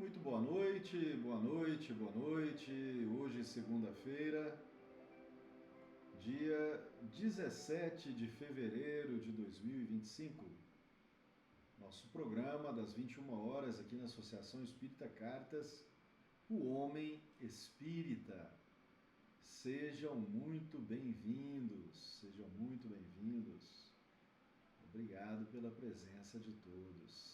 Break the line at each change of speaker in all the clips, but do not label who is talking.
Muito boa noite, boa noite, boa noite. Hoje, segunda-feira, dia 17 de fevereiro de 2025. Nosso programa das 21 horas aqui na Associação Espírita Cartas, o Homem Espírita. Sejam muito bem-vindos, sejam muito bem-vindos. Obrigado pela presença de todos.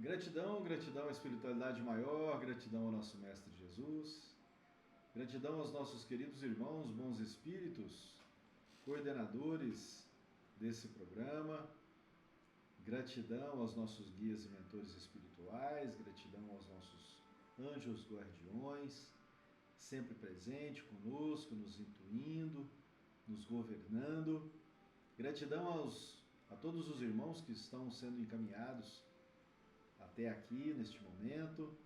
Gratidão, gratidão à espiritualidade maior, gratidão ao nosso Mestre Jesus, gratidão aos nossos queridos irmãos, bons espíritos, coordenadores desse programa, gratidão aos nossos guias e mentores espirituais, gratidão aos nossos anjos guardiões, sempre presente conosco, nos intuindo, nos governando, gratidão a todos os irmãos que estão sendo encaminhados até aqui, neste momento.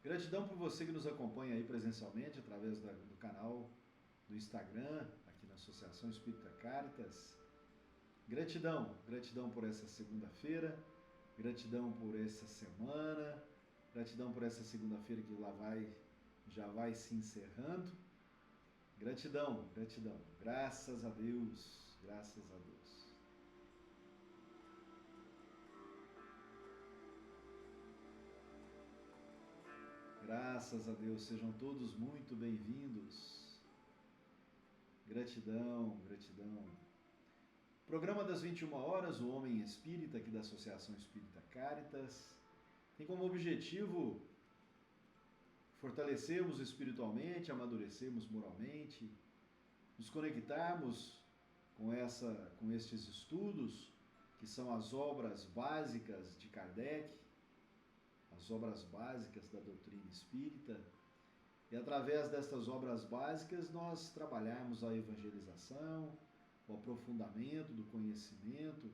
Gratidão por você que nos acompanha aí presencialmente através do canal do Instagram, aqui na Associação Espírita Cartas. Gratidão, gratidão por essa segunda-feira, gratidão por essa semana, gratidão por essa segunda-feira que já vai se encerrando. Gratidão, gratidão, graças a Deus, graças a Deus. Graças a Deus, sejam todos muito bem-vindos. Gratidão, gratidão. Programa das 21 horas, o Homem Espírita, aqui da Associação Espírita Caritas, tem como objetivo fortalecermos espiritualmente, amadurecermos moralmente, nos conectarmos com estes estudos, que são as obras básicas de Kardec, as obras básicas da doutrina espírita, e através destas obras básicas nós trabalharmos a evangelização, o aprofundamento do conhecimento,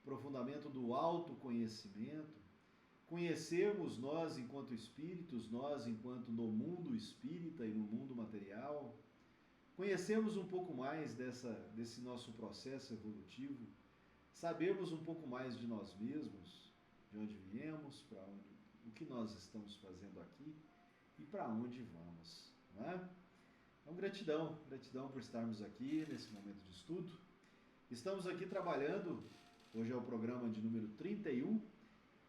aprofundamento do autoconhecimento, conhecermos nós enquanto espíritos, nós enquanto no mundo espírita e no mundo material, conhecermos um pouco mais desse nosso processo evolutivo, sabermos um pouco mais de nós mesmos, de onde viemos, o que nós estamos fazendo aqui e para onde vamos, não é? Então, gratidão, gratidão por estarmos aqui nesse momento de estudo. Estamos aqui trabalhando, hoje é o programa de número 31,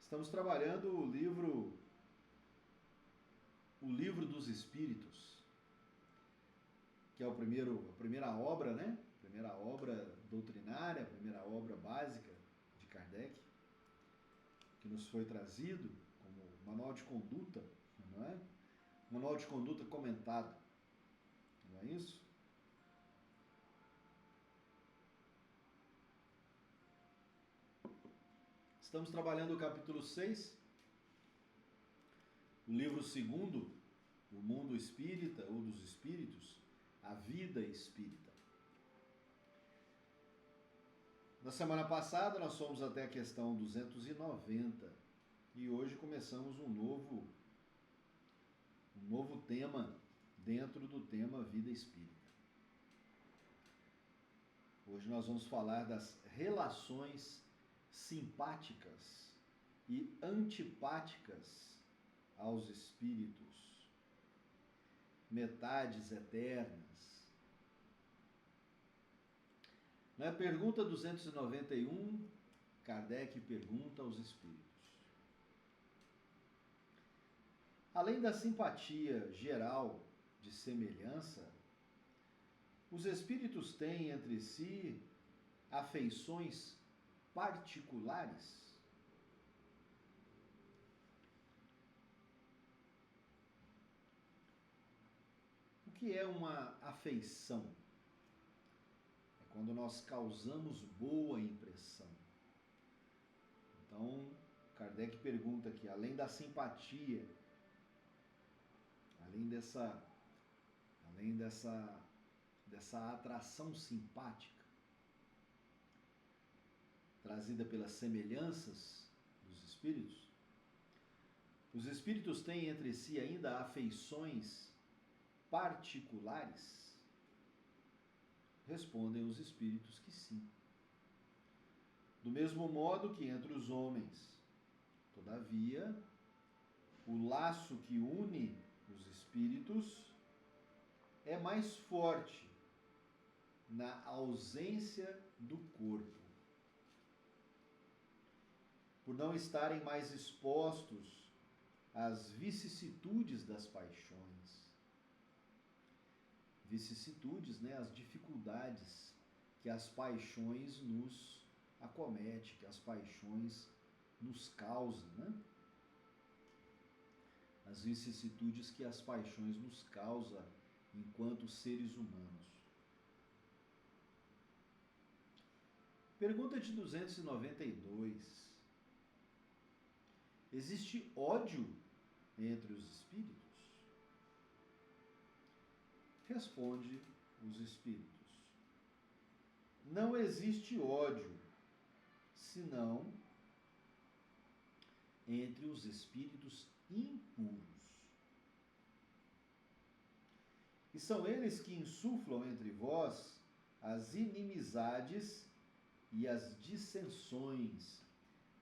estamos trabalhando o livro dos Espíritos, que é a primeira obra, né? A primeira obra doutrinária, a primeira obra básica de Kardec, que nos foi trazido como manual de conduta, não é? Manual de conduta comentado, não é isso? Estamos trabalhando o capítulo 6, o livro 2º, o mundo espírita ou dos espíritos, a vida espírita. Na semana passada nós fomos até a questão 290 e hoje começamos um novo tema dentro do tema vida espírita. Hoje nós vamos falar das relações simpáticas e antipáticas aos espíritos, metades eternas. Na pergunta 291, Kardec pergunta aos espíritos: além da simpatia geral de semelhança, os espíritos têm entre si afeições particulares? O que é uma afeição? É quando nós causamos boa impressão. Então, Kardec pergunta aqui, além da simpatia, além dessa atração simpática, trazida pelas semelhanças dos espíritos, os espíritos têm entre si ainda afeições particulares? Respondem os espíritos que sim. Do mesmo modo que entre os homens. Todavia, o laço que une os espíritos é mais forte na ausência do corpo, por não estarem mais expostos às vicissitudes das paixões. Vicissitudes, né? As dificuldades que as paixões nos acometem, que as paixões nos causam, né? As vicissitudes que as paixões nos causam enquanto seres humanos. Pergunta de 292. Existe ódio entre os espíritos? Responde os espíritos. Não existe ódio, senão entre os espíritos impuros. E são eles que insuflam entre vós as inimizades e as dissensões,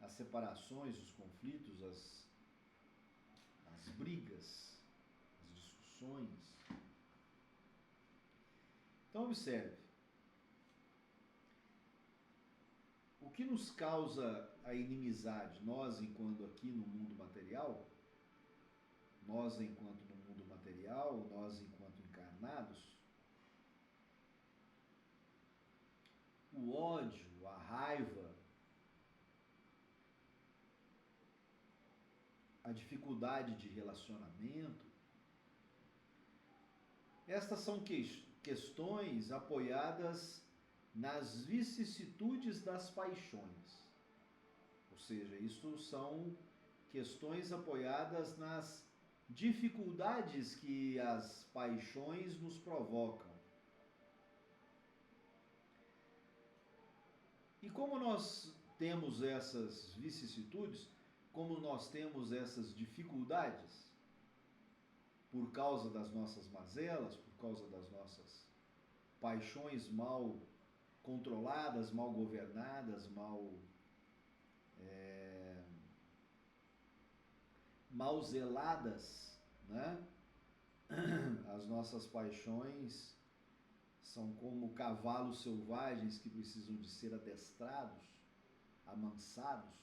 as separações, os conflitos, as brigas, as discussões. Então, observe. O que nos causa a inimizade, nós enquanto aqui no mundo material, nós enquanto no mundo material, nós enquanto encarnados? O ódio, a raiva, a dificuldade de relacionamento, estas são questões apoiadas nas vicissitudes das paixões. Ou seja, isso são questões apoiadas nas dificuldades que as paixões nos provocam. E como nós temos essas vicissitudes, como nós temos essas dificuldades, por causa das nossas mazelas, por causa das nossas paixões mal controladas, mal governadas, mal zeladas, né? As nossas paixões são como cavalos selvagens que precisam de ser adestrados, amansados.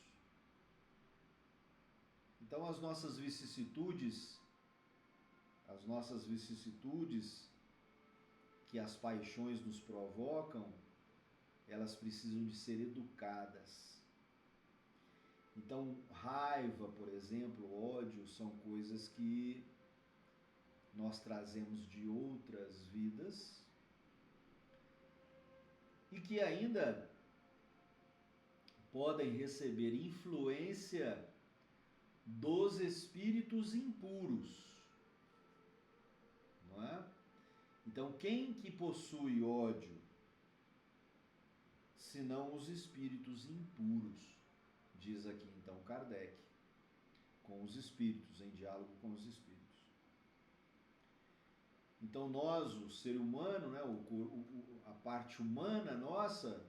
Então as nossas vicissitudes que as paixões nos provocam, elas precisam de ser educadas. Então, raiva, por exemplo, ódio, são coisas que nós trazemos de outras vidas e que ainda podem receber influência dos espíritos impuros, não é? Então, quem que possui ódio, senão os espíritos impuros? Diz aqui então Kardec, com os espíritos, em diálogo com os espíritos. Então nós, o ser humano, né, a parte humana nossa,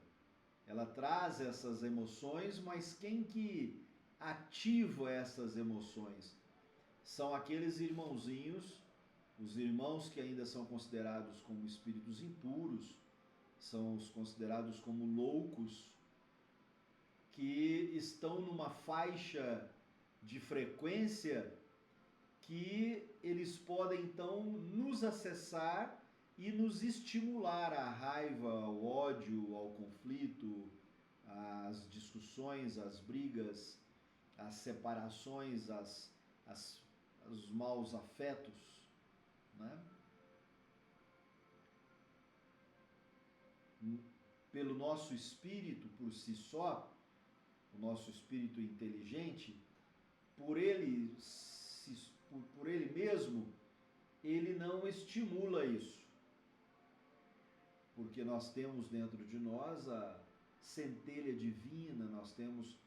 ela traz essas emoções, mas quem que ativa essas emoções? São aqueles irmãozinhos, os irmãos que ainda são considerados como espíritos impuros, são os considerados como loucos, que estão numa faixa de frequência que eles podem então nos acessar e nos estimular à raiva, ao ódio, ao conflito, às discussões, às brigas, às separações, aos maus afetos, né? Pelo nosso espírito por si só, o nosso espírito inteligente, por ele mesmo, ele não estimula isso. Porque nós temos dentro de nós centelha divina, nós temos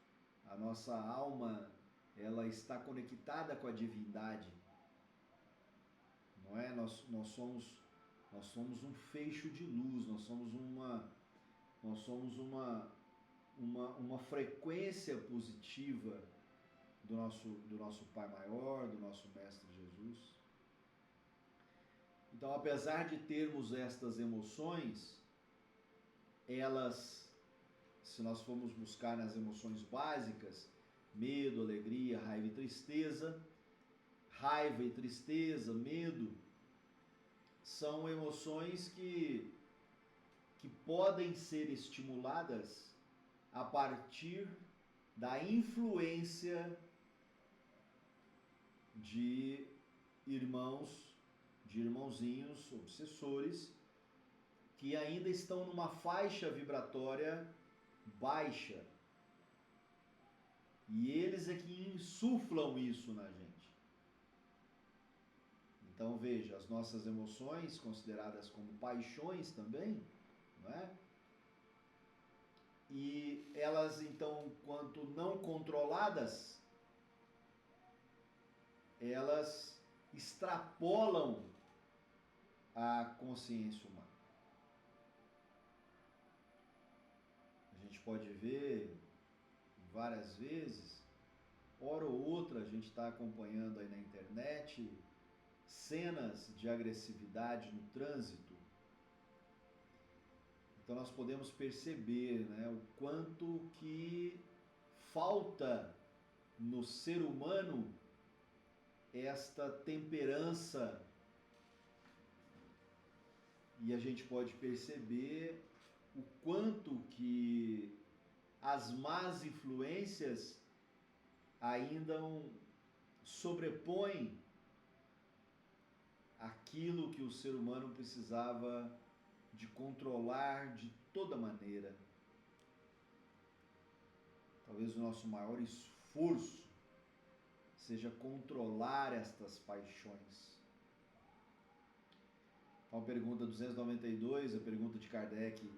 a nossa alma, ela está conectada com a divindade, não é? Nós somos um feixe de luz, nós somos uma frequência positiva do nosso Pai Maior, do nosso Mestre Jesus. Então, apesar de termos estas emoções, elas, se nós formos buscar nas emoções básicas, medo, alegria, raiva e tristeza, medo, são emoções que podem ser estimuladas a partir da influência de irmãozinhos obsessores que ainda estão numa faixa vibratória baixa. E eles é que insuflam isso na gente. Então veja, as nossas emoções, consideradas como paixões também, não é? E elas então, quanto não controladas, elas extrapolam a consciência humana. A gente pode ver várias vezes, hora ou outra a gente está acompanhando aí na internet cenas de agressividade no trânsito. Então nós podemos perceber, né, o quanto que falta no ser humano esta temperança, e a gente pode perceber o quanto que as más influências ainda sobrepõem aquilo que o ser humano precisava de controlar de toda maneira. Talvez o nosso maior esforço seja controlar estas paixões. Então, a pergunta 292, a pergunta de Kardec: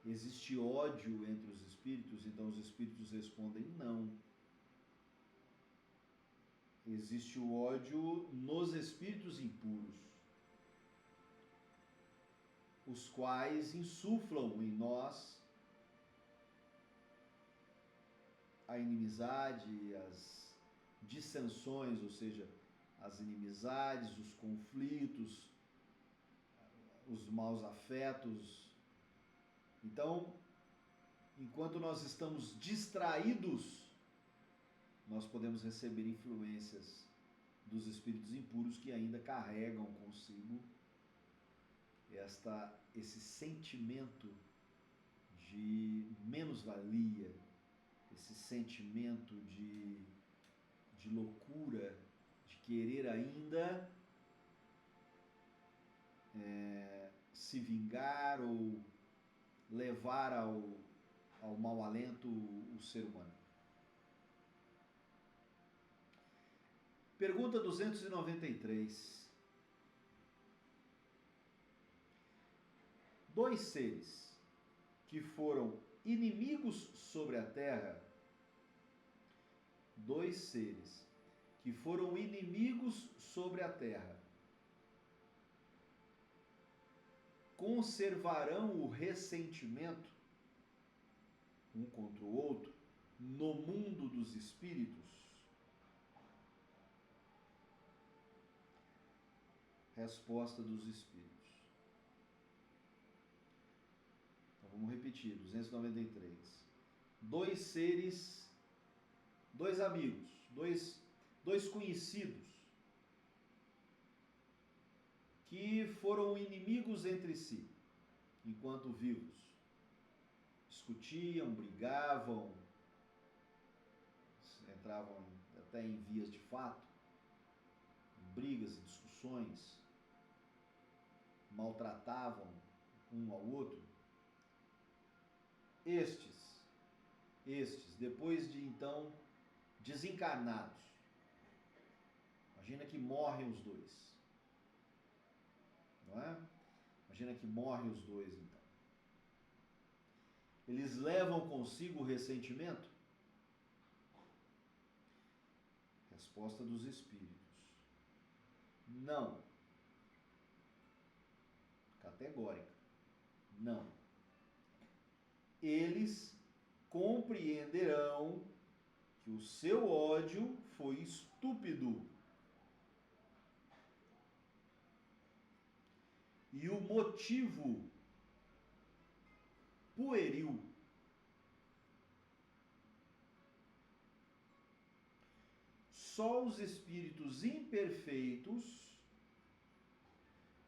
existe ódio entre os espíritos? Então os espíritos respondem: não. Existe o ódio nos espíritos impuros, os quais insuflam em nós a inimizade, as dissensões, ou seja, as inimizades, os conflitos, os maus afetos. Então, enquanto nós estamos distraídos, nós podemos receber influências dos espíritos impuros que ainda carregam consigo esse sentimento de menos-valia, esse sentimento de loucura, de querer ainda se vingar ou levar ao mau alento o ser humano. Pergunta 293. Dois seres que foram inimigos sobre a terra, conservarão o ressentimento um contra o outro no mundo dos espíritos? Resposta dos espíritos. Então vamos repetir, 293. Dois amigos, dois conhecidos que foram inimigos entre si, enquanto vivos. Discutiam, brigavam, entravam até em vias de fato, brigas e discussões, maltratavam um ao outro. Estes, depois de então desencarnados, imagina que morrem os dois, não é? Imagina que morrem os dois então. Eles levam consigo o ressentimento? Resposta dos espíritos: não. Categórica: não. Eles compreenderão que o seu ódio foi estúpido e o motivo pueril. Só os espíritos imperfeitos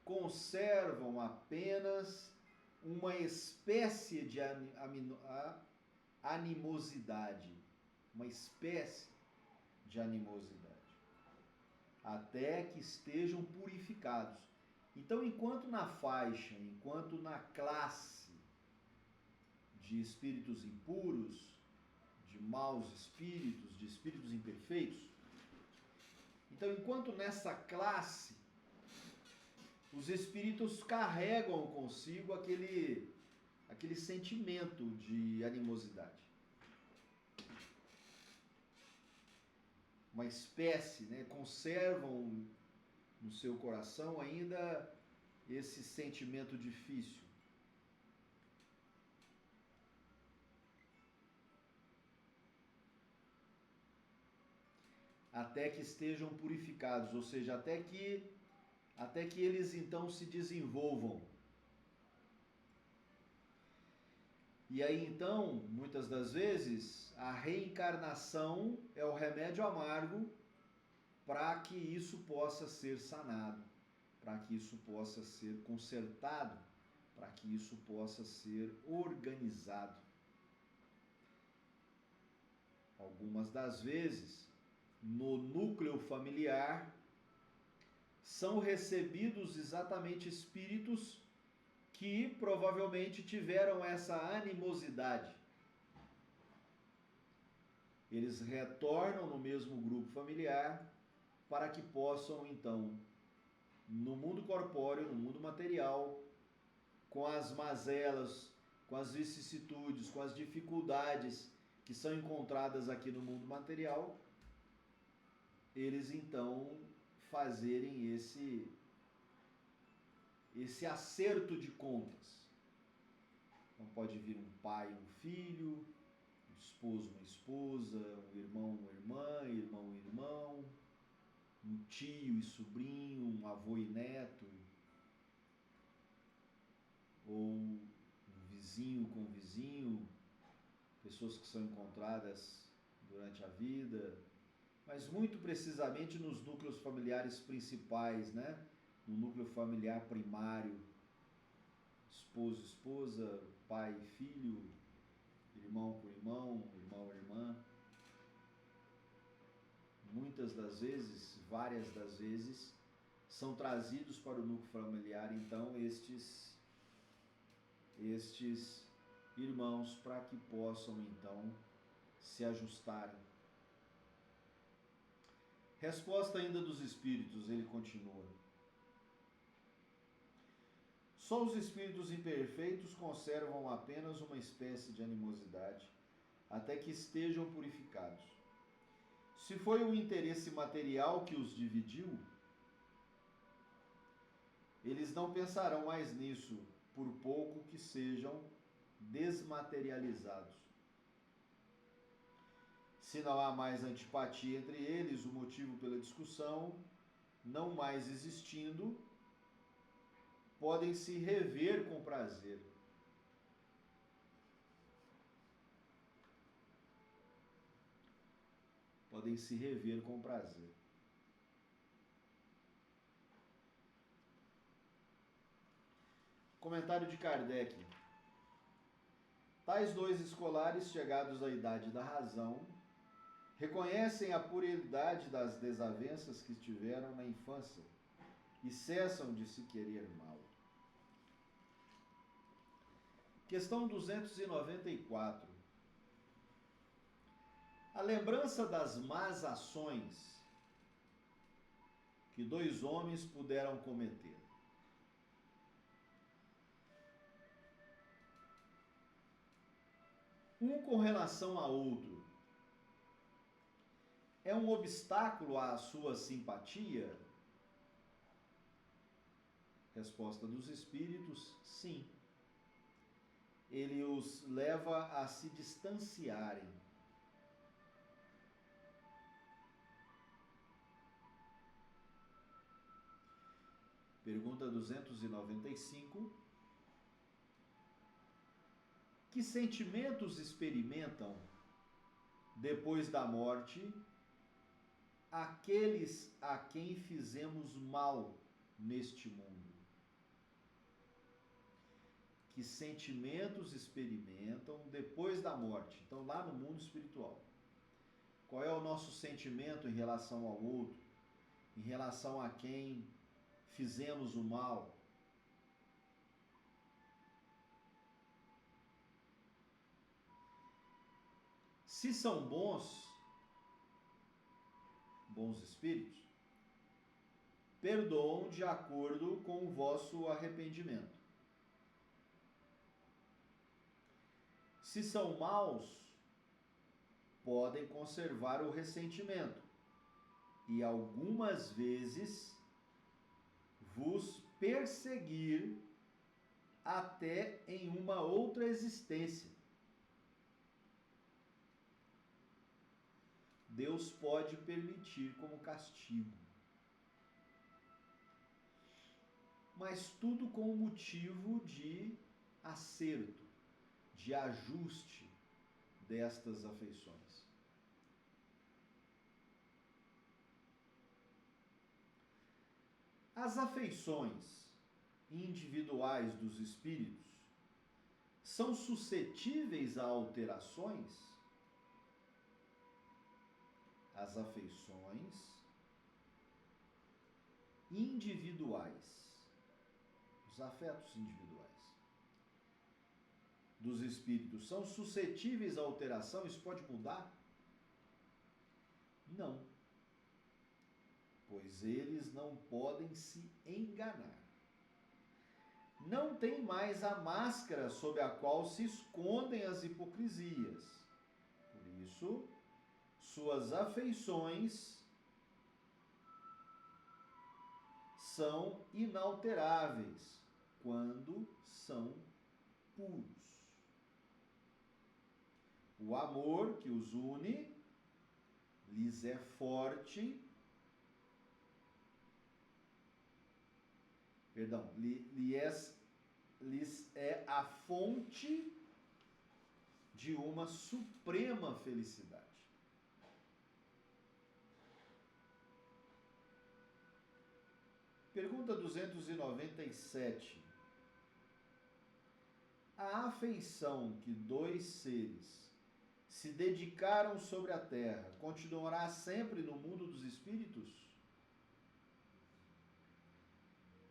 conservam apenas uma espécie de animosidade, uma espécie de animosidade, até que estejam purificados. Então, enquanto na faixa, enquanto na classe de espíritos impuros, de maus espíritos, de espíritos imperfeitos, então, enquanto nessa classe, os espíritos carregam consigo aquele sentimento de animosidade. Uma espécie, né? Conservam no seu coração ainda esse sentimento difícil. Até que estejam purificados, ou seja, até que eles então se desenvolvam. E aí então, muitas das vezes, a reencarnação é o remédio amargo para que isso possa ser sanado, para que isso possa ser consertado, para que isso possa ser organizado. Algumas das vezes, no núcleo familiar, são recebidos exatamente espíritos que provavelmente tiveram essa animosidade. Eles retornam no mesmo grupo familiar para que possam, então, no mundo corpóreo, no mundo material, com as mazelas, com as vicissitudes, com as dificuldades que são encontradas aqui no mundo material, eles então fazerem esse acerto de contas. Então pode vir um pai e um filho, um esposo, uma esposa, um irmão, uma irmã, irmão e irmão, um tio e sobrinho, um avô e neto, ou um vizinho com vizinho, pessoas que são encontradas durante a vida, mas muito precisamente nos núcleos familiares principais, né? No núcleo familiar primário, esposo, esposa, pai, filho, irmão com irmão, irmão, irmã. Muitas das vezes, várias das vezes, são trazidos para o núcleo familiar, então, estes irmãos, para que possam, então, se ajustarem. Resposta ainda dos espíritos, ele continua. Só os espíritos imperfeitos conservam apenas uma espécie de animosidade, até que estejam purificados. Se foi o interesse material que os dividiu, eles não pensarão mais nisso, por pouco que sejam desmaterializados. Se não há mais antipatia entre eles, o motivo pela discussão não mais existindo, podem se rever com prazer. Podem se rever com prazer. Comentário de Kardec. Tais dois escolares, chegados à idade da razão, reconhecem a puerilidade das desavenças que tiveram na infância e cessam de se querer mal. Questão 294. A lembrança das más ações que dois homens puderam cometer. um com relação a outro, é um obstáculo à sua simpatia? Resposta dos espíritos, sim. Ele os leva a se distanciarem. Pergunta 295. Que sentimentos experimentam depois da morte aqueles a quem fizemos mal neste mundo? Que sentimentos experimentam depois da morte? Então, lá no mundo espiritual. Qual é o nosso sentimento em relação ao outro? Em relação a quem fizemos o mal? Se são bons espíritos, perdoam de acordo com o vosso arrependimento. Se são maus, podem conservar o ressentimento e algumas vezes vos perseguir até em uma outra existência. Deus pode permitir como castigo. Mas tudo com o motivo de acerto, de ajuste destas afeições. As afeições individuais dos espíritos são suscetíveis a alterações? As afeições individuais, os afetos individuais dos espíritos são suscetíveis a alteração? Isso pode mudar? Não, pois eles não podem se enganar. Não tem mais a máscara sob a qual se escondem as hipocrisias. Por isso, suas afeições são inalteráveis quando são puros. O amor que os une lhes é forte, lhes é a fonte de uma suprema felicidade. Pergunta 297. A afeição que dois seres se dedicaram sobre a terra continuará sempre no mundo dos espíritos?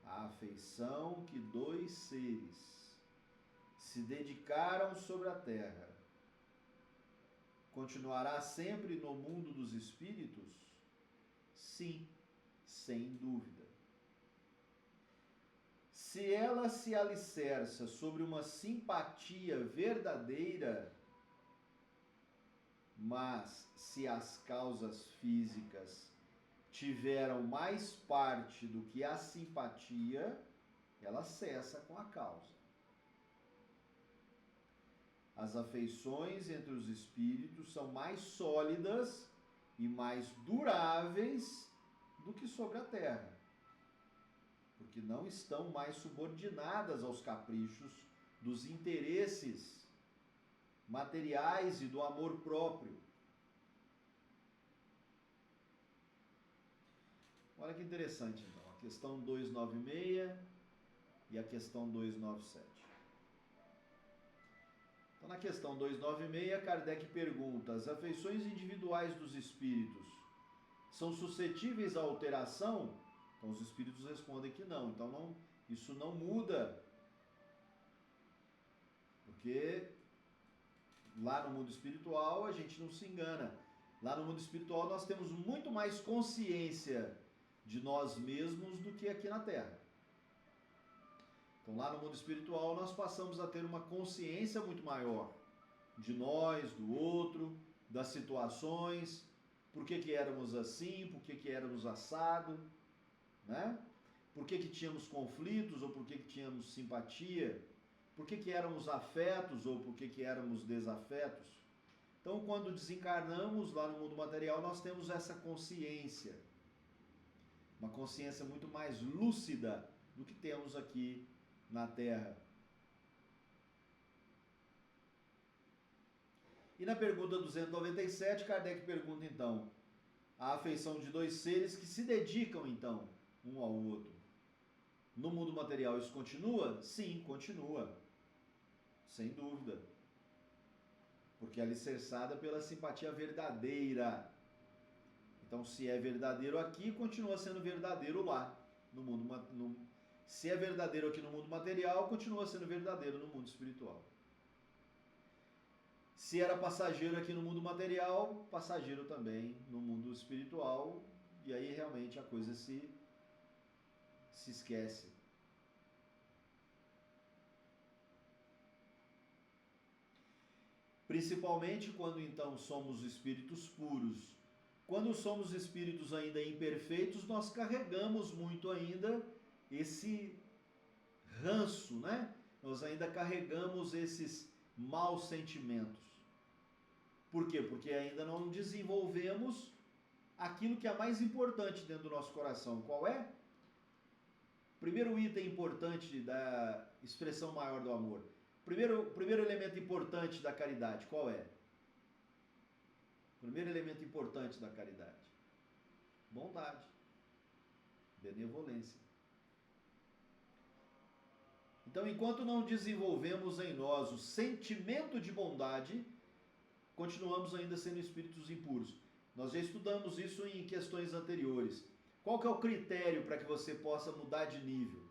A afeição que dois seres se dedicaram sobre a terra continuará sempre no mundo dos espíritos? Sim, sem dúvida. Se ela se alicerça sobre uma simpatia verdadeira, mas se as causas físicas tiveram mais parte do que a simpatia, ela cessa com a causa. As afeições entre os espíritos são mais sólidas e mais duráveis do que sobre a terra, porque não estão mais subordinadas aos caprichos dos interesses materiais e do amor próprio. Olha que interessante, então, a questão 296 e a questão 297. Então, na questão 296, Kardec pergunta: as afeições individuais dos espíritos são suscetíveis à alteração? Então, os espíritos respondem que não. Então, isso não muda, porque lá no mundo espiritual a gente não se engana. Lá no mundo espiritual nós temos muito mais consciência de nós mesmos do que aqui na Terra. Então, lá no mundo espiritual nós passamos a ter uma consciência muito maior de nós, do outro, das situações, por que éramos assim, por que éramos assado, né? Por que tínhamos conflitos ou por que tínhamos simpatia, por que éramos afetos ou por que éramos desafetos. Então, quando desencarnamos lá no mundo material, nós temos essa consciência, uma consciência muito mais lúcida do que temos aqui na Terra. E na pergunta 297, Kardec pergunta então, a afeição de dois seres que se dedicam então um ao outro. No mundo material isso continua? Sim, continua. Sem dúvida. Porque é alicerçada pela simpatia verdadeira. Então, se é verdadeiro aqui, continua sendo verdadeiro lá. Se é verdadeiro aqui no mundo material, continua sendo verdadeiro no mundo espiritual. Se era passageiro aqui no mundo material, passageiro também no mundo espiritual. E aí realmente a coisa se esquece. Principalmente quando então somos espíritos puros. Quando somos espíritos ainda imperfeitos, nós carregamos muito ainda esse ranço, né? Nós ainda carregamos esses maus sentimentos. Por quê? Porque ainda não desenvolvemos aquilo que é mais importante dentro do nosso coração. Qual é? Primeiro item importante da expressão maior do amor. Primeiro elemento importante da caridade, qual é? Primeiro elemento importante da caridade. Bondade. Benevolência. Então, enquanto não desenvolvemos em nós o sentimento de bondade, continuamos ainda sendo espíritos impuros. Nós já estudamos isso em questões anteriores. Qual que é o critério para que você possa mudar de nível?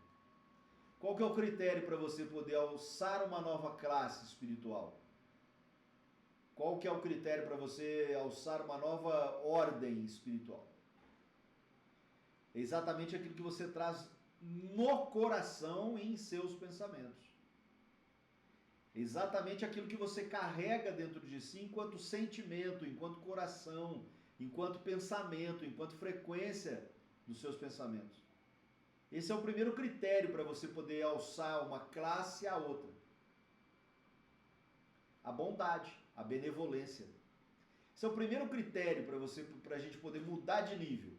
Qual que é o critério para você poder alçar uma nova classe espiritual? Qual que é o critério para você alçar uma nova ordem espiritual? É exatamente aquilo que você traz no coração e em seus pensamentos. Exatamente aquilo que você carrega dentro de si enquanto sentimento, enquanto coração, enquanto pensamento, enquanto frequência dos seus pensamentos. Esse é o primeiro critério para você poder alçar uma classe a outra. A bondade, a benevolência. Esse é o primeiro critério para a gente poder mudar de nível.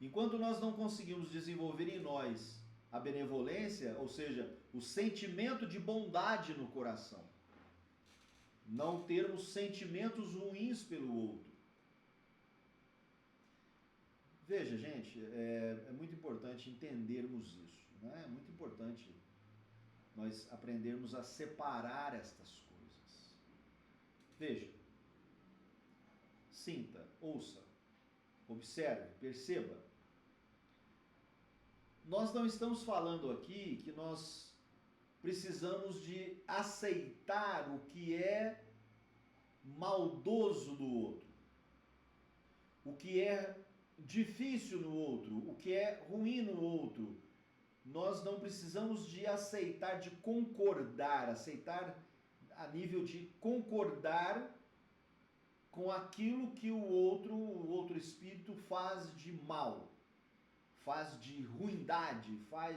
Enquanto nós não conseguimos desenvolver em nós a benevolência, ou seja, o sentimento de bondade no coração, não termos sentimentos ruins pelo outro. Veja, gente, é muito importante entendermos isso, né? É muito importante nós aprendermos a separar estas coisas. Veja, sinta, ouça, observe, perceba. Nós não estamos falando aqui que nós precisamos de aceitar o que é maldoso no outro, o que é difícil no outro, o que é ruim no outro. Nós não precisamos de aceitar, de concordar, aceitar a nível de concordar com aquilo que o outro espírito faz de mal, faz de ruindade, faz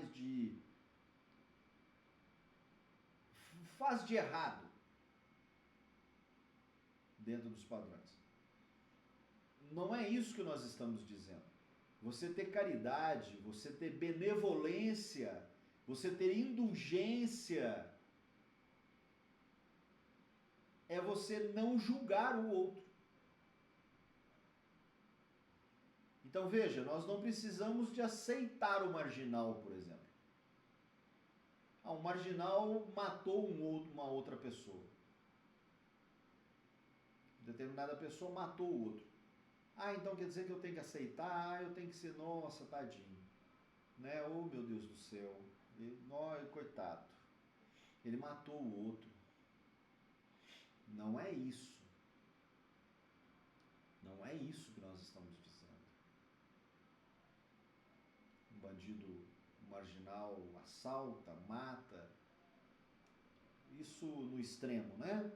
de errado dentro dos padrões. Não é isso que nós estamos dizendo. Você ter caridade, você ter benevolência, você ter indulgência, é você não julgar o outro. Então veja, nós não precisamos de aceitar o marginal, por exemplo. Um marginal matou uma outra pessoa. Determinada pessoa matou o outro. Então quer dizer que eu tenho que aceitar, eu tenho que ser, nossa, tadinho. Né? Oh, meu Deus do céu. Coitado. Ele matou o outro. Não é isso. Não é isso que nós estamos dizendo. Um bandido marginal assalta, mata. isso no extremo, né?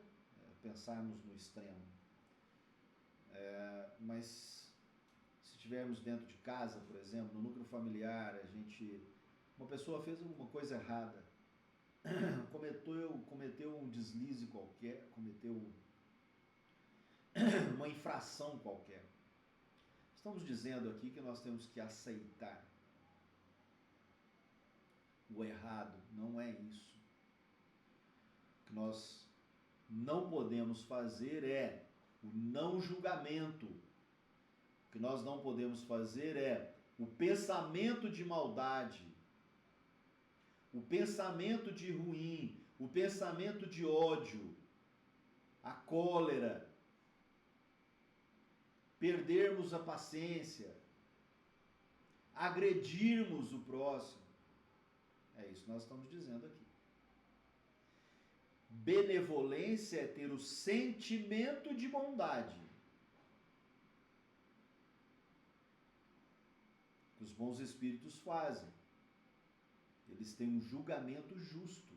Pensarmos no extremo. Mas se estivermos dentro de casa, por exemplo, no núcleo familiar, uma pessoa fez alguma coisa errada, cometeu um deslize qualquer, cometeu uma infração qualquer. Estamos dizendo aqui que nós temos que aceitar o errado, não é isso. O que nós não podemos fazer é o não julgamento. O que nós não podemos fazer é o pensamento de maldade, o pensamento de ruim, o pensamento de ódio, a cólera, perdermos a paciência, agredirmos o próximo. É isso que nós estamos dizendo aqui. Benevolência é ter o sentimento de bondade. Que os bons espíritos fazem. Eles têm um julgamento justo.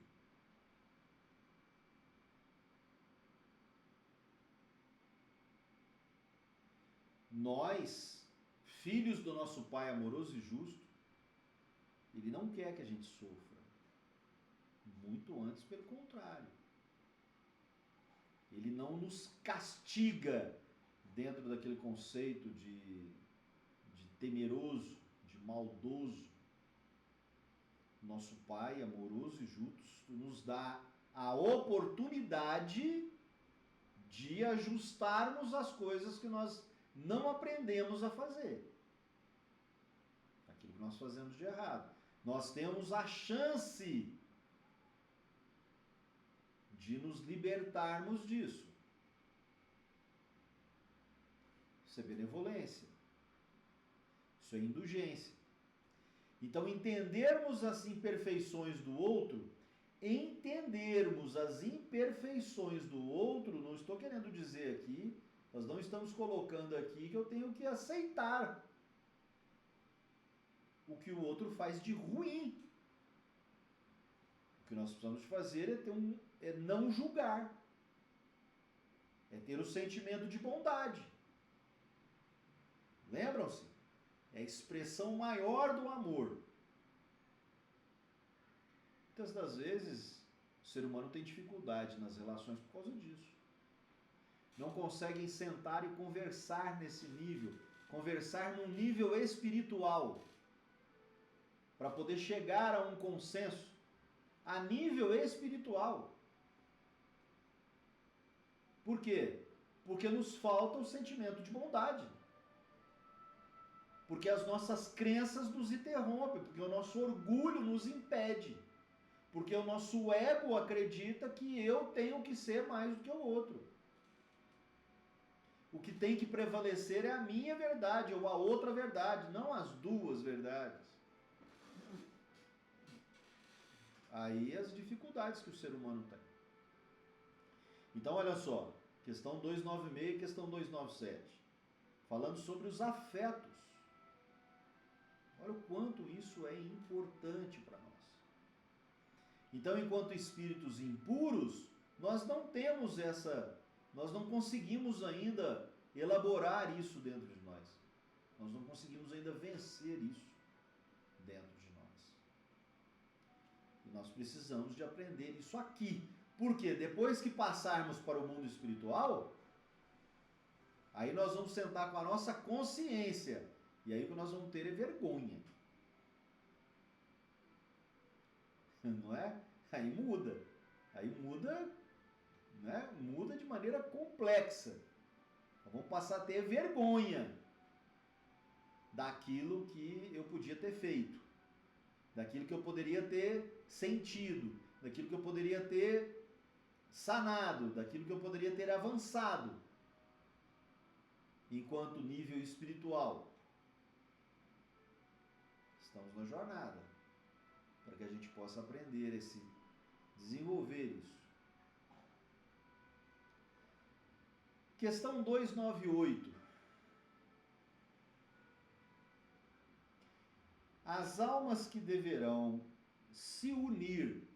Nós, filhos do nosso Pai amoroso e justo, Ele não quer que a gente sofra. Muito antes, pelo contrário. Ele não nos castiga dentro daquele conceito de temeroso, de maldoso. Nosso Pai amoroso e justo nos dá a oportunidade de ajustarmos as coisas que nós não aprendemos a fazer. Aquilo que nós fazemos de errado. Nós temos a chance de nos libertarmos disso. Isso é benevolência. Isso é indulgência. Então, entendermos as imperfeições do outro, entendermos as imperfeições do outro, não estou querendo dizer aqui, nós não estamos colocando aqui que eu tenho que aceitar o que o outro faz de ruim. O que nós precisamos fazer é não julgar. É ter o sentimento de bondade. Lembram-se? É a expressão maior do amor. Muitas das vezes, o ser humano tem dificuldade nas relações por causa disso. Não conseguem sentar e conversar nesse nível. Conversar num nível espiritual. Para poder chegar a um consenso. A nível espiritual. Por quê? Porque nos falta o sentimento de bondade. Porque as nossas crenças nos interrompem, porque o nosso orgulho nos impede. Porque o nosso ego acredita que eu tenho que ser mais do que o outro. O que tem que prevalecer é a minha verdade ou a outra verdade, não as duas verdades. Aí as dificuldades que o ser humano tem. Então, olha só, questão 296 e questão 297. Falando sobre os afetos. Olha o quanto isso é importante para nós. Então, enquanto espíritos impuros, nós não conseguimos ainda elaborar isso dentro de nós. Nós não conseguimos ainda vencer isso dentro de nós. E nós precisamos de aprender isso aqui. Porque depois que passarmos para o mundo espiritual, aí nós vamos sentar com a nossa consciência. E aí o que nós vamos ter é vergonha. Não é? Aí muda. Aí muda, né? Muda de maneira complexa. Nós vamos passar a ter vergonha daquilo que eu podia ter feito. Daquilo que eu poderia ter sentido. Daquilo que eu poderia ter sanado. Daquilo que eu poderia ter avançado. Enquanto nível espiritual. Estamos na jornada, para que a gente possa aprender desenvolver isso. Questão 298. As almas que deverão se unir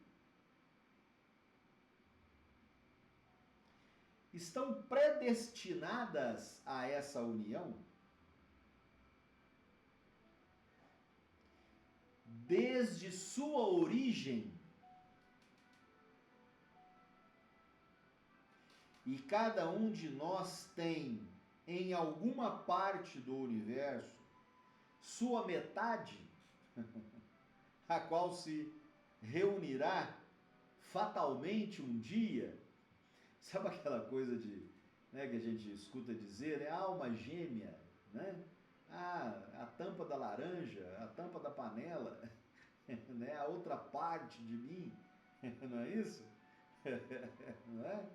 estão predestinadas a essa união? Desde sua origem? E cada um de nós tem, em alguma parte do universo, sua metade, a qual se reunirá fatalmente um dia. Sabe aquela coisa de, né, que a gente escuta dizer, né? Alma gêmea, né? Ah, a tampa da laranja, a tampa da panela, né? A outra parte de mim, não é isso? Não é?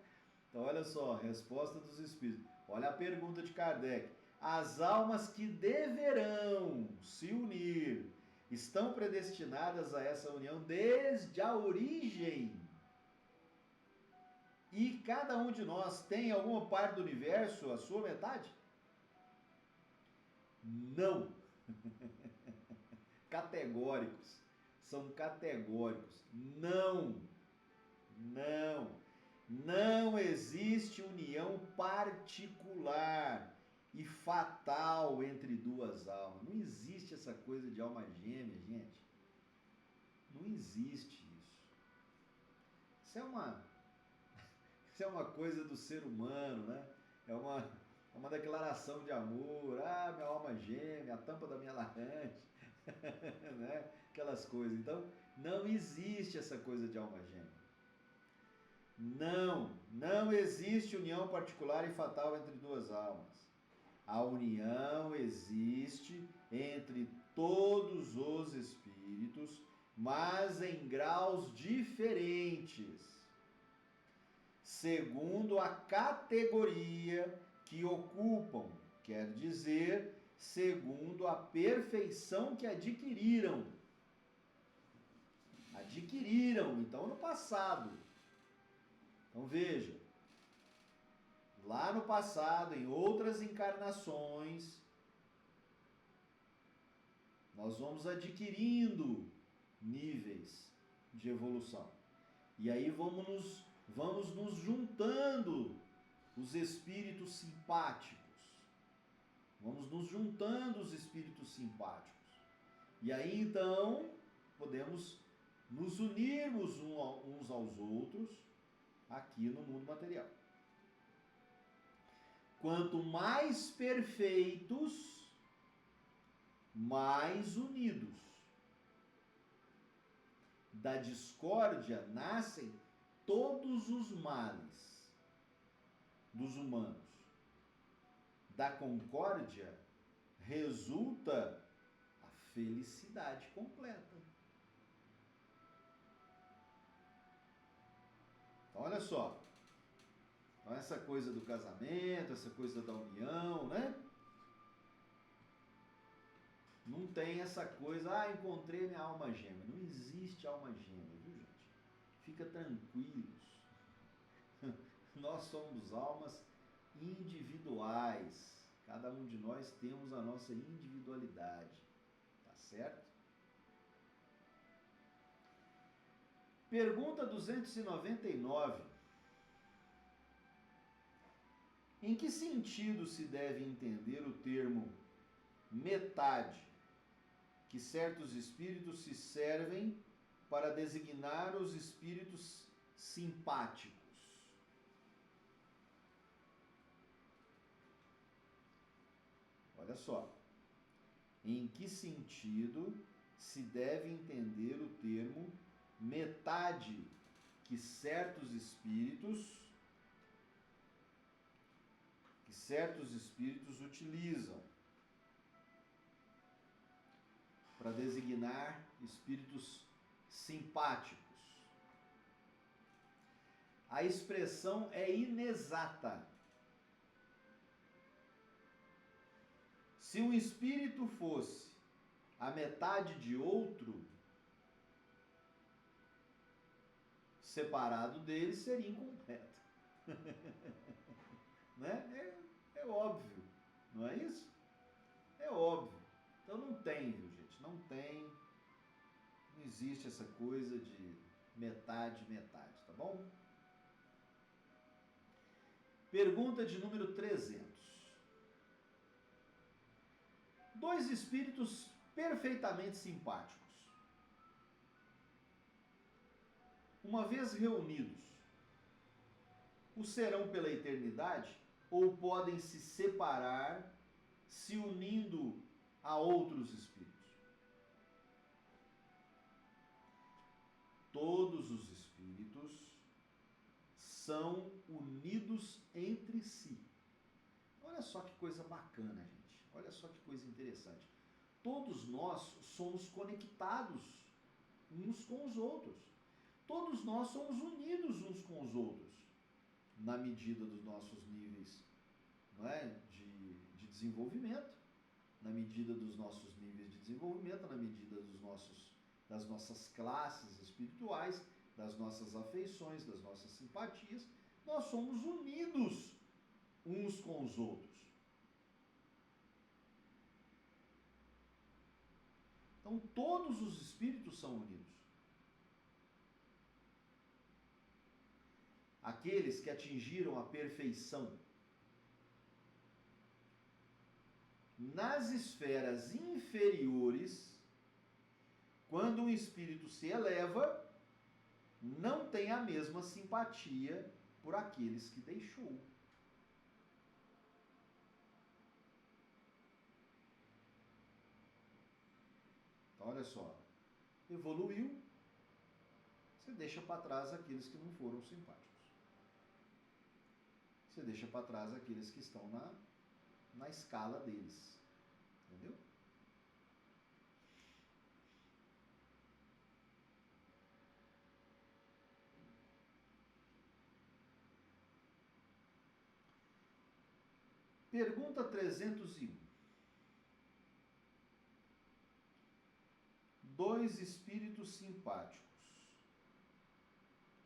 Então, olha só, resposta dos espíritos. Olha a pergunta de Kardec. As almas que deverão se unir estão predestinadas a essa união desde a origem. E cada um de nós tem alguma parte do universo, a sua metade? Não. Categóricos. São categóricos. Não. Não. Não existe união particular e fatal entre duas almas. Não existe essa coisa de alma gêmea, gente. Não existe isso. Isso é uma coisa do ser humano, né? É uma declaração de amor. Ah, minha alma gêmea, a tampa da minha laranja, né? Aquelas coisas. Então, não existe essa coisa de alma gêmea. Não existe união particular e fatal entre duas almas. A união existe entre todos os espíritos, mas em graus diferentes, segundo a categoria que ocupam, quer dizer, segundo a perfeição que adquiriram. Adquiriram, então, no passado. Então veja, lá no passado, em outras encarnações, nós vamos adquirindo níveis de evolução. E aí vamos nos juntando os espíritos simpáticos. Vamos nos juntando os espíritos simpáticos. E aí então podemos nos unirmos uns aos outros aqui no mundo material. Quanto mais perfeitos, mais unidos. Da discórdia nascem todos os males dos humanos. Da concórdia resulta a felicidade completa. Então, olha só. Então, essa coisa do casamento, essa coisa da união, né? Não tem essa coisa, encontrei minha alma gêmea. Não existe alma gêmea, viu, gente? Fica tranquilos. Nós somos almas individuais. Cada um de nós temos a nossa individualidade. Tá certo? Pergunta 299. Em que sentido se deve entender o termo metade, que certos espíritos se servem para designar os espíritos simpáticos? Olha só. Em que sentido se deve entender o termo metade, que certos espíritos utilizam para designar espíritos simpáticos? A expressão é inexata. Se um espírito fosse a metade de outro, separado dele seria incompleto. Né? É óbvio, não é isso? É óbvio. Então não tem, viu, gente? Não tem. Não existe essa coisa de metade, metade, tá bom? Pergunta de número 300. Dois espíritos perfeitamente simpáticos, uma vez reunidos, o serão pela eternidade ou podem se separar, se unindo a outros espíritos? Todos os espíritos são unidos entre si. Olha só que coisa bacana, gente. Olha só que coisa interessante. Todos nós somos conectados uns com os outros. Todos nós somos unidos uns com os outros, na medida dos nossos níveis, não é? de desenvolvimento, na medida dos nossos níveis de desenvolvimento, na medida das nossas classes espirituais, das nossas afeições, das nossas simpatias, nós somos unidos uns com os outros. Então, todos os espíritos são unidos. Aqueles que atingiram a perfeição nas esferas inferiores, quando um espírito se eleva, não tem a mesma simpatia por aqueles que deixou. Então, olha só, evoluiu, você deixa para trás aqueles que não foram simpáticos. Você deixa para trás aqueles que estão na escala deles. Entendeu? Pergunta 301. Dois espíritos simpáticos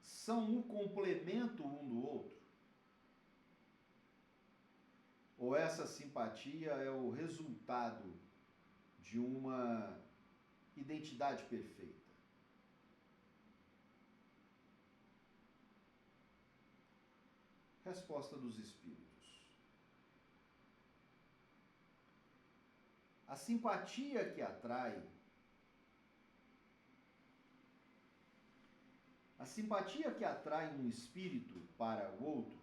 são um complemento um do outro? Ou essa simpatia é o resultado de uma identidade perfeita? Resposta dos espíritos. A simpatia que atrai, um espírito para o outro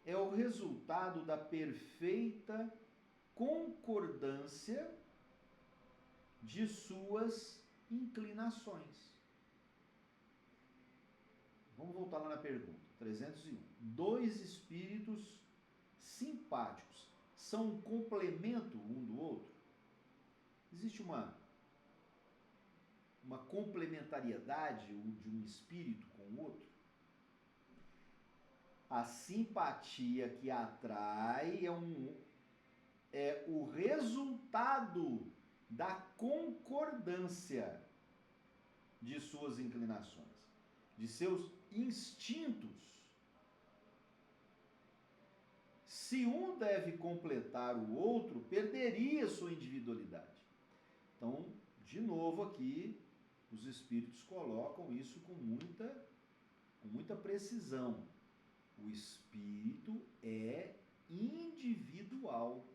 é o resultado da perfeita concordância de suas inclinações. Vamos voltar lá na pergunta, 301. Dois espíritos simpáticos são um complemento um do outro? Existe uma complementariedade de um espírito com o outro? A simpatia que atrai é o resultado da concordância de suas inclinações, de seus instintos. Se um deve completar o outro, perderia sua individualidade. Então, de novo aqui, os espíritos colocam isso com muita precisão. O espírito é individual.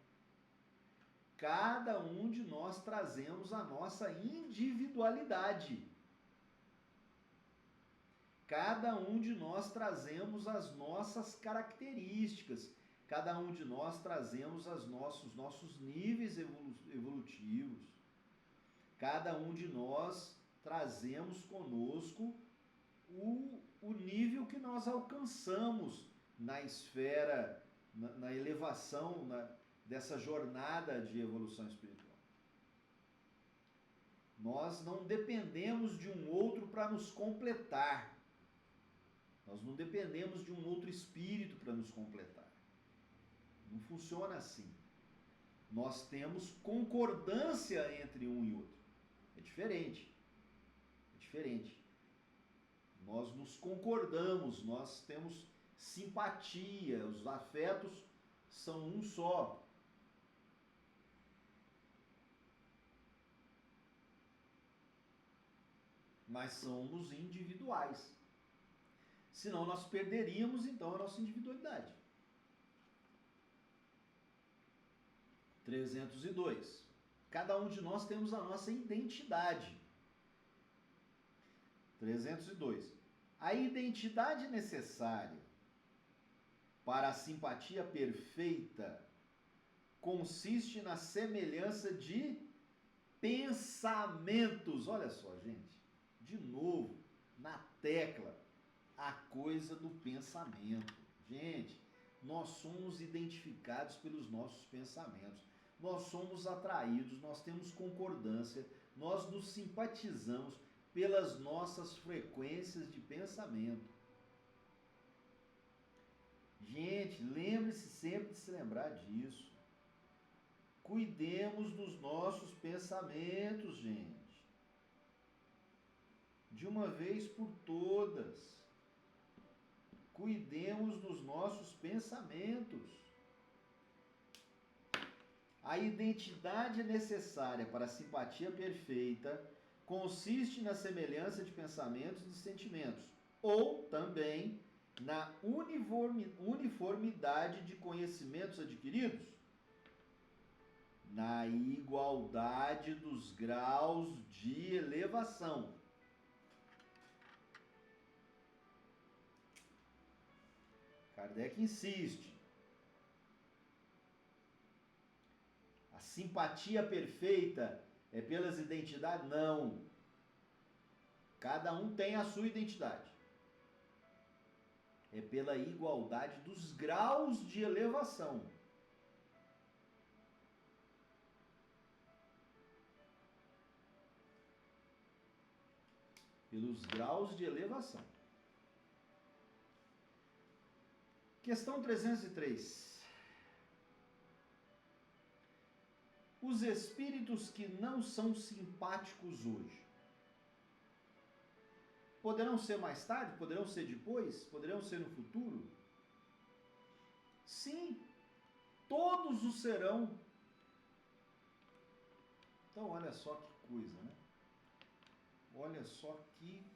Cada um de nós trazemos a nossa individualidade. Cada um de nós trazemos as nossas características. Cada um de nós trazemos os nossos níveis evolutivos. Cada um de nós trazemos conosco o nível que nós alcançamos na esfera, na elevação dessa jornada de evolução espiritual. Nós não dependemos de um outro para nos completar. Nós não dependemos de um outro espírito para nos completar. Não funciona assim. Nós temos concordância entre um e outro. É diferente. É diferente. Nós nos concordamos, nós temos simpatia, os afetos são um só. Mas somos individuais. Senão nós perderíamos, então, a nossa individualidade. 302. Cada um de nós temos a nossa identidade. 302. A identidade necessária para a simpatia perfeita consiste na semelhança de pensamentos. Olha só, gente. De novo, na tecla, a coisa do pensamento. Gente, nós somos identificados pelos nossos pensamentos. Nós somos atraídos, nós temos concordância, nós nos simpatizamos pelas nossas frequências de pensamento. Gente, lembre-se sempre de se lembrar disso. Cuidemos dos nossos pensamentos, gente. De uma vez por todas. Cuidemos dos nossos pensamentos. A identidade necessária para a simpatia perfeita consiste na semelhança de pensamentos e de sentimentos, ou também na uniformidade de conhecimentos adquiridos, na igualdade dos graus de elevação. Kardec insiste. A simpatia perfeita é pelas identidades? Não. Cada um tem a sua identidade. É pela igualdade dos graus de elevação. Pelos graus de elevação. Questão 303. Os espíritos que não são simpáticos hoje poderão ser mais tarde? Poderão ser depois? Poderão ser no futuro? Sim, todos o serão. Então, olha só que coisa, né? Olha só que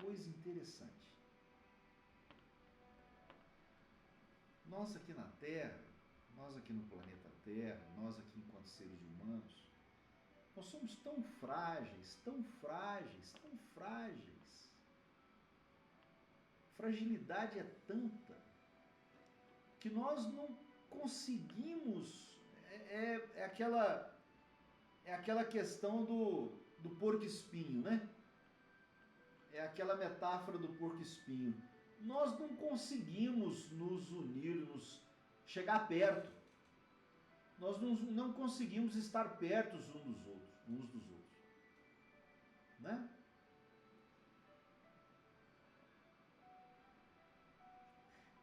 coisa interessante. Nós aqui na Terra, nós aqui no planeta Terra, nós aqui enquanto seres humanos, nós somos tão frágeis, tão frágeis, tão frágeis. Fragilidade é tanta que nós não conseguimos. É aquela questão do porco-espinho, né? É aquela metáfora do porco-espinho. Nós não conseguimos nos unir, chegar perto. Nós não conseguimos estar perto uns dos outros. Né?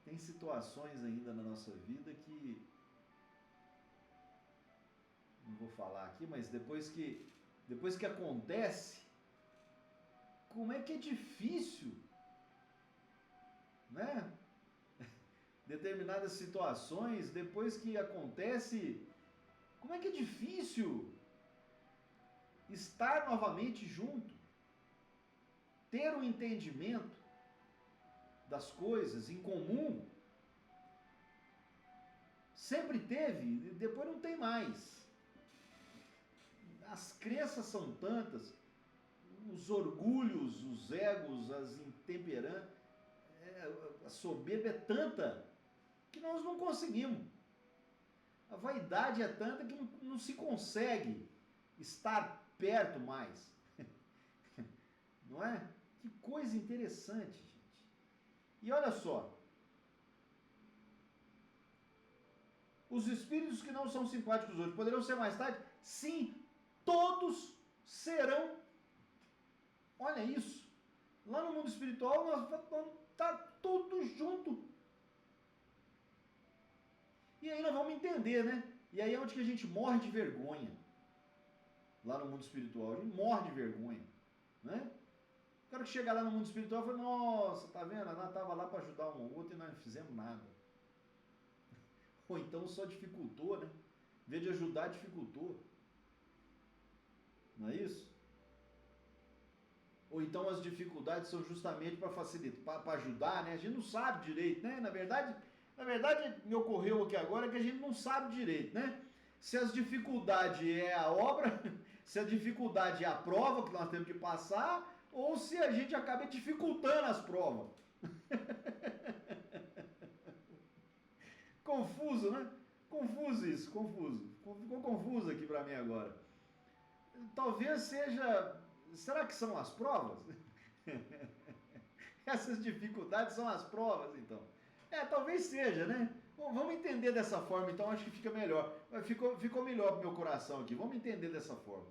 Tem situações ainda na nossa vida que, não vou falar aqui, mas depois que acontece, como é que é difícil, né? Determinadas situações, depois que acontece, como é que é difícil estar novamente junto, ter um entendimento das coisas em comum. Sempre teve, depois não tem mais. As crenças são tantas, os orgulhos, os egos, as intemperanças, a soberba é tanta que nós não conseguimos. A vaidade é tanta que não se consegue estar perto mais. Não é? Que coisa interessante, gente. E olha só. Os espíritos que não são simpáticos hoje poderão ser mais tarde? Sim, todos serão. Olha isso. Lá no mundo espiritual nós vamos estar tudo junto. E aí nós vamos entender, né? E aí é onde que a gente morre de vergonha. Lá no mundo espiritual, a gente morre de vergonha, né? O cara que chega lá no mundo espiritual fala, nossa, tá vendo? Nós estava lá para ajudar um ao outro e nós não fizemos nada. Ou então só dificultou, né? Em vez de ajudar, dificultou. Não é isso? Ou então as dificuldades são justamente para facilitar, para ajudar, né? A gente não sabe direito, né? Na verdade, me ocorreu aqui agora que a gente não sabe direito, né? Se as dificuldades é a obra, se a dificuldade é a prova que nós temos que passar, ou se a gente acaba dificultando as provas. Confuso, né? Confuso isso, confuso. Ficou confuso aqui para mim agora. Talvez seja... Será que são as provas? Essas dificuldades são as provas, então. Talvez seja, né? Bom, vamos entender dessa forma, então acho que fica melhor. Ficou melhor pro meu coração aqui. Vamos entender dessa forma.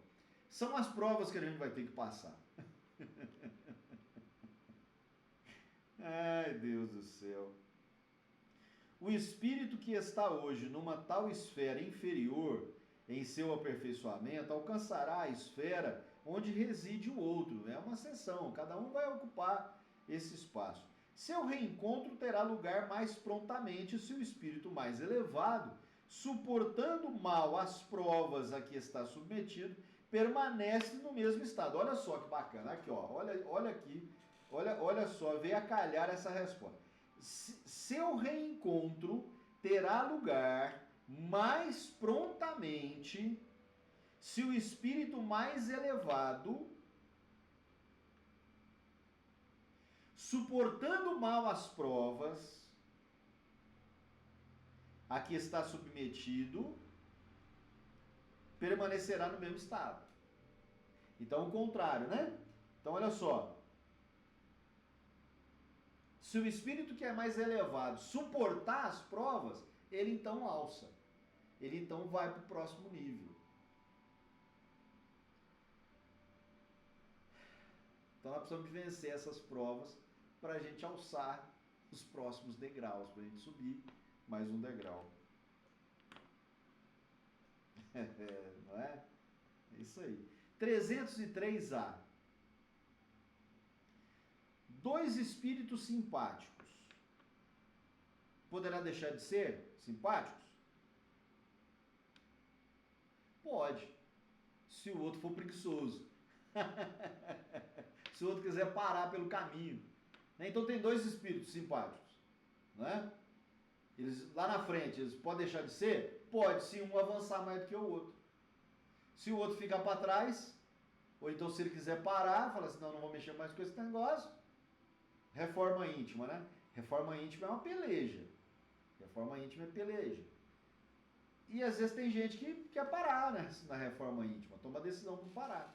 São as provas que a gente vai ter que passar. Ai, Deus do céu. O espírito que está hoje numa tal esfera inferior em seu aperfeiçoamento alcançará a esfera onde reside o outro. É uma seção, cada um vai ocupar esse espaço. Seu reencontro terá lugar mais prontamente se o espírito mais elevado, suportando mal as provas a que está submetido, permanece no mesmo estado. Olha só que bacana, aqui ó, olha aqui, olha só, veio a calhar essa resposta. Seu reencontro terá lugar mais prontamente se o espírito mais elevado, suportando mal as provas a que está submetido, permanecerá no mesmo estado. Então, o contrário, né? Então, olha só. Se o espírito que é mais elevado suportar as provas, ele então alça. Ele então vai para o próximo nível. Então nós precisamos vencer essas provas para a gente alçar os próximos degraus, para a gente subir mais um degrau. Não é? É isso aí. 303A. Dois espíritos simpáticos. Poderá deixar de ser simpáticos? Pode. Se o outro for preguiçoso. Se o outro quiser parar pelo caminho. Então tem dois espíritos simpáticos. Né? Eles, lá na frente, eles podem deixar de ser? Pode, se um avançar mais do que o outro. Se o outro ficar para trás, ou então se ele quiser parar, fala assim, não vou mexer mais com esse negócio. Reforma íntima, né? Reforma íntima é uma peleja. Reforma íntima é peleja. E às vezes tem gente que quer parar, né, na reforma íntima, toma a decisão por parar.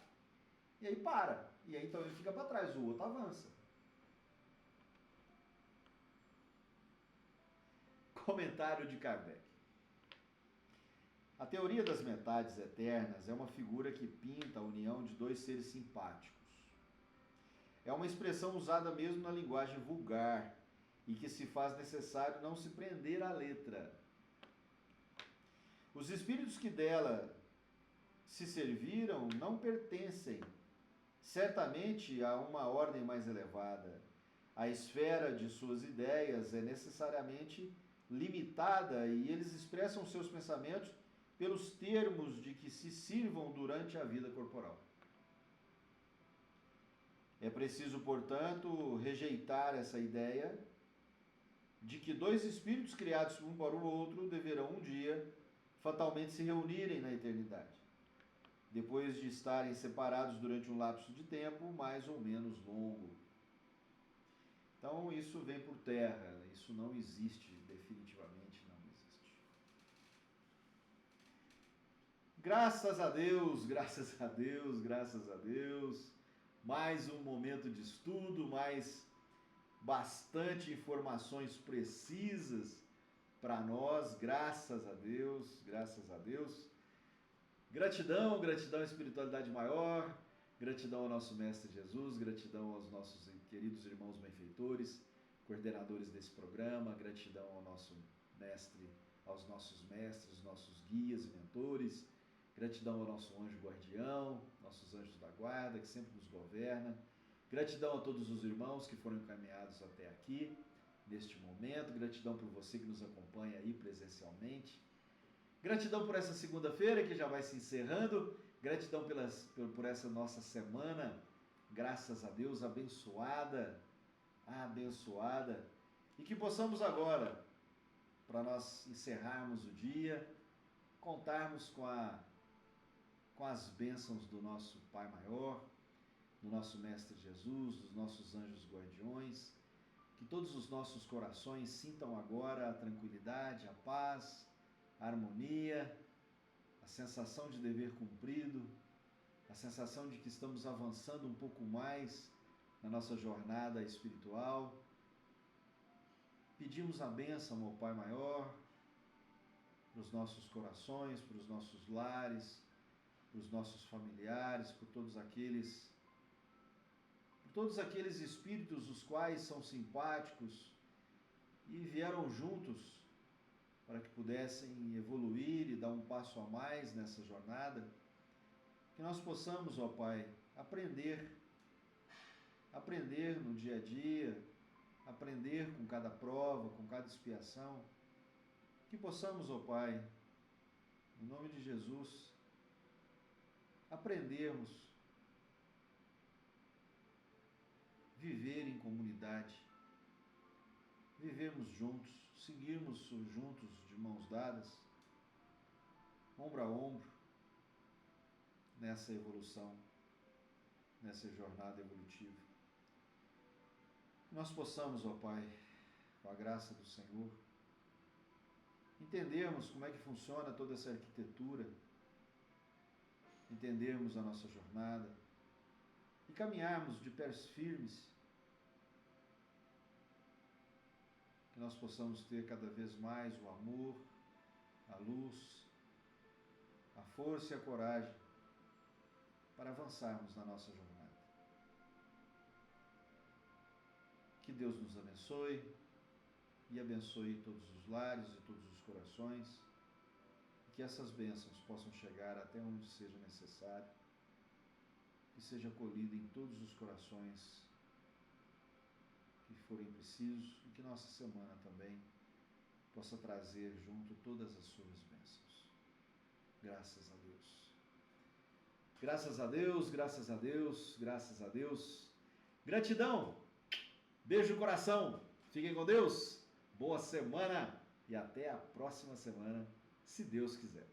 E aí para. E aí então ele fica para trás, o outro avança. Comentário de Kardec. A teoria das metades eternas é uma figura que pinta a união de dois seres simpáticos. É uma expressão usada mesmo na linguagem vulgar e que se faz necessário não se prender à letra. Os espíritos que dela se serviram não pertencem, certamente, a uma ordem mais elevada. A esfera de suas ideias é necessariamente limitada e eles expressam seus pensamentos pelos termos de que se sirvam durante a vida corporal. É preciso, portanto, rejeitar essa ideia de que dois espíritos criados um para o outro deverão um dia fatalmente se reunirem na eternidade, depois de estarem separados durante um lapso de tempo mais ou menos longo. Então isso vem por terra, isso não existe, definitivamente não existe. Graças a Deus, graças a Deus, graças a Deus. Mais um momento de estudo, mais bastante informações precisas para nós, graças a Deus, graças a Deus. Gratidão, gratidão à espiritualidade maior, gratidão ao nosso Mestre Jesus, gratidão aos nossos queridos irmãos benfeitores, coordenadores desse programa, gratidão ao nosso mestre, aos nossos mestres, nossos guias e mentores, gratidão ao nosso anjo guardião, nossos anjos da guarda, que sempre nos governa. Gratidão a todos os irmãos que foram encaminhados até aqui, neste momento. Gratidão por você que nos acompanha aí presencialmente. Gratidão por essa segunda-feira que já vai se encerrando. Gratidão por essa nossa semana graças a Deus, abençoada, e que possamos agora, para nós encerrarmos o dia, contarmos com as bênçãos do nosso Pai Maior, do nosso Mestre Jesus, dos nossos anjos guardiões, que todos os nossos corações sintam agora a tranquilidade, a paz, a harmonia, a sensação de dever cumprido, a sensação de que estamos avançando um pouco mais na nossa jornada espiritual. Pedimos a bênção ao Pai Maior para os nossos corações, para os nossos lares, para os nossos familiares, por todos aqueles espíritos os quais são simpáticos e vieram juntos para que pudessem evoluir e dar um passo a mais nessa jornada. Que nós possamos, ó Pai, aprender no dia a dia, aprender com cada prova, com cada expiação. Que possamos, ó Pai, em nome de Jesus, aprendermos viver em comunidade, vivermos juntos, seguirmos juntos de mãos dadas, ombro a ombro, nessa evolução, nessa jornada evolutiva. Que nós possamos, ó Pai, com a graça do Senhor, entendermos como é que funciona toda essa arquitetura, entendermos a nossa jornada e caminharmos de pés firmes, que nós possamos ter cada vez mais o amor, a luz, a força e a coragem para avançarmos na nossa jornada. Que Deus nos abençoe e abençoe todos os lares e todos os corações, e que essas bênçãos possam chegar até onde seja necessário, que seja acolhida em todos os corações que forem precisos, e que nossa semana também possa trazer junto todas as suas bênçãos. Graças a Deus. Graças a Deus, graças a Deus, graças a Deus. Gratidão! Beijo no coração. Fiquem com Deus. Boa semana e até a próxima semana, se Deus quiser.